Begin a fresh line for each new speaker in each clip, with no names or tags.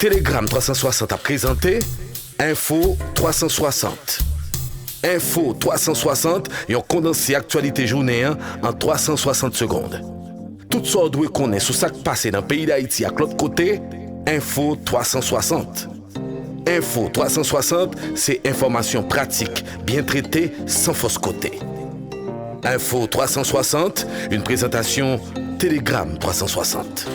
Telegram 360 a présenté Info 360. Info 360 et on condensé actualité journée en 360 secondes. Tout ça doit connaître sur ce qui passe dans le pays d'Haïti à l'autre côté, Info 360. Info 360, c'est information pratique, bien traitée, sans fausse côté. Info 360, une présentation Telegram 360.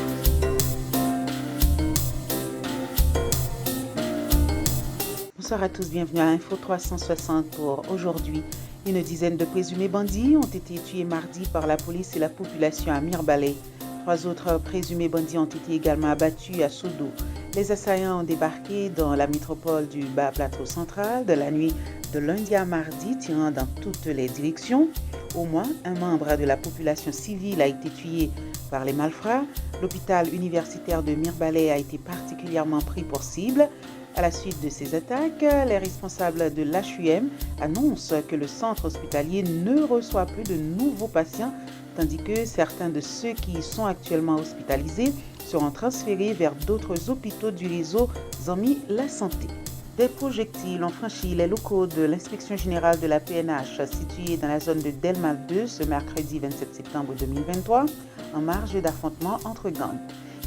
Bonsoir à tous, bienvenue à Info 360 pour aujourd'hui. Une dizaine de présumés bandits ont été tués mardi par la police et la population à Mirebalais. 3 autres présumés bandits ont été également abattus à Sodo. Les assaillants ont débarqué dans la métropole du Bas-Plateau central de la nuit de lundi à mardi, tirant dans toutes les directions. Au moins, un membre de la population civile a été tué par les malfrats. L'hôpital universitaire de Mirebalais a été particulièrement pris pour cible. À la suite de ces attaques, les responsables de l'HUM annoncent que le centre hospitalier ne reçoit plus de nouveaux patients, tandis que certains de ceux qui y sont actuellement hospitalisés seront transférés vers d'autres hôpitaux du réseau Zami La Santé. Des projectiles ont franchi les locaux de l'inspection générale de la PNH située dans la zone de Delma 2 ce mercredi 27 septembre 2023 en marge d'affrontements entre gangs.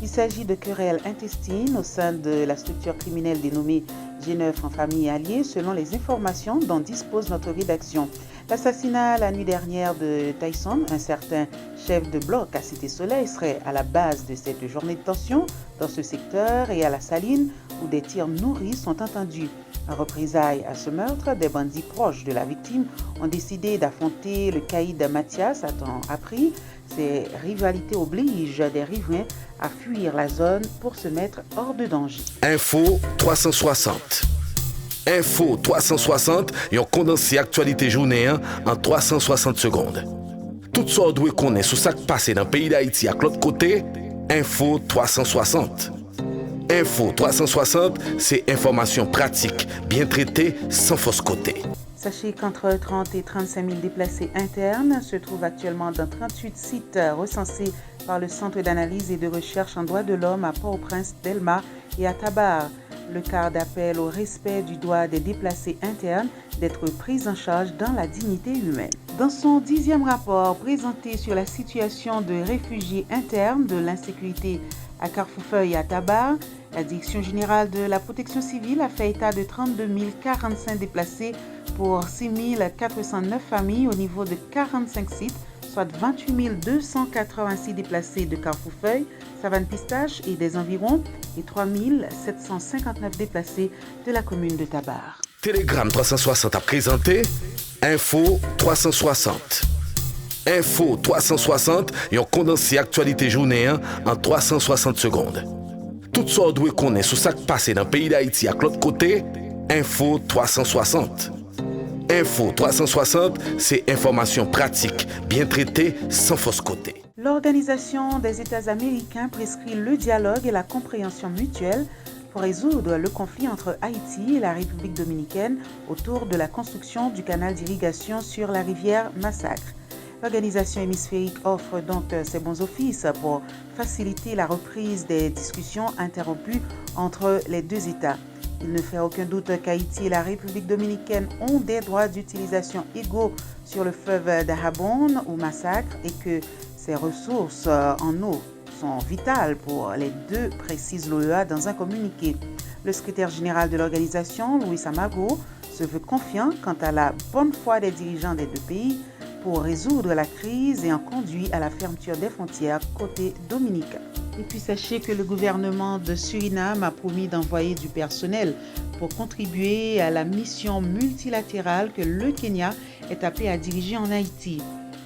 Il s'agit de querelles intestines au sein de la structure criminelle dénommée G9 en famille et alliés, selon les informations dont dispose notre rédaction. L'assassinat la nuit dernière de Tyson, un certain chef de bloc à Cité-Soleil, serait à la base de cette journée de tension dans ce secteur et à la Saline, où des tirs nourris sont entendus. En représailles à ce meurtre, des bandits proches de la victime ont décidé d'affronter le caïd Mathias, a-t-on appris. Ces rivalités obligent des riverains à fuir la zone pour se mettre hors de danger.
Info 360. Info 360 et on condensé actualité journée en 360 secondes. Tout ça doit connaître sur ce qui passe dans le pays d'Haïti à l'autre côté, Info 360. Info 360, c'est information pratique, bien traitée, sans fausse côté.
Sachez qu'entre 30 et 35 000 déplacés internes se trouvent actuellement dans 38 sites recensés par le Centre d'analyse et de recherche en droits de l'homme à Port-au-Prince, Delma et à Tabar. Le cadre d'appel au respect du droit des déplacés internes d'être pris en charge dans la dignité humaine. Dans son 10e rapport présenté sur la situation de réfugiés internes de l'insécurité à Carrefourfeuille et à Tabar, la Direction générale de la protection civile a fait état de 32 045 déplacés pour 6 409 familles au niveau de 45 sites, soit 28 286 déplacés de Carrefourfeuille, Savane-Pistache et des environs, et 3 759 déplacés de la commune de Tabar.
Telegram 360 a présenté Info 360. Info 360 et on condensé actualité journée en 360 secondes. Tout ça doit connaître sur ce qui passe dans le pays d'Haïti à l'autre côté, Info 360. Info 360, c'est information pratique, bien traitée, sans fausse côté.
L'Organisation des États américains prescrit le dialogue et la compréhension mutuelle pour résoudre le conflit entre Haïti et la République dominicaine autour de la construction du canal d'irrigation sur la rivière Massacre. L'organisation hémisphérique offre donc ses bons offices pour faciliter la reprise des discussions interrompues entre les deux États. Il ne fait aucun doute qu'Haïti et la République dominicaine ont des droits d'utilisation égaux sur le fleuve Dajabon ou Massacre et que ces ressources en eau sont vitales pour les deux, précise l'OEA dans un communiqué. Le secrétaire général de l'organisation, Louis Samago, se veut confiant quant à la bonne foi des dirigeants des deux pays pour résoudre la crise et en conduit à la fermeture des frontières côté dominicain. Et puis sachez que le gouvernement de Suriname a promis d'envoyer du personnel pour contribuer à la mission multilatérale que le Kenya est appelé à diriger en Haïti.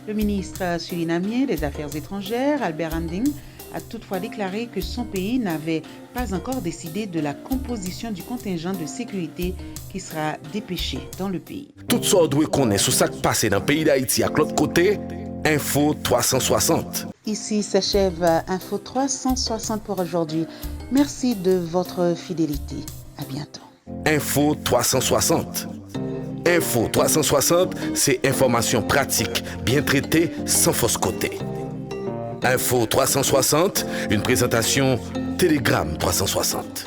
Le ministre surinamien des Affaires étrangères, Albert Anding, a toutefois déclaré que son pays n'avait pas encore décidé de la composition du contingent de sécurité qui sera dépêché dans le pays.
Tout ça doit connaître sur ce qui passe dans le pays d'Haïti à l'autre côté, Info 360.
Ici s'achève Info 360 pour aujourd'hui. Merci de votre fidélité. À bientôt.
Info 360. Info 360, c'est information pratique, bien traitée, sans fausse côté. Info 360, une présentation Telegram 360.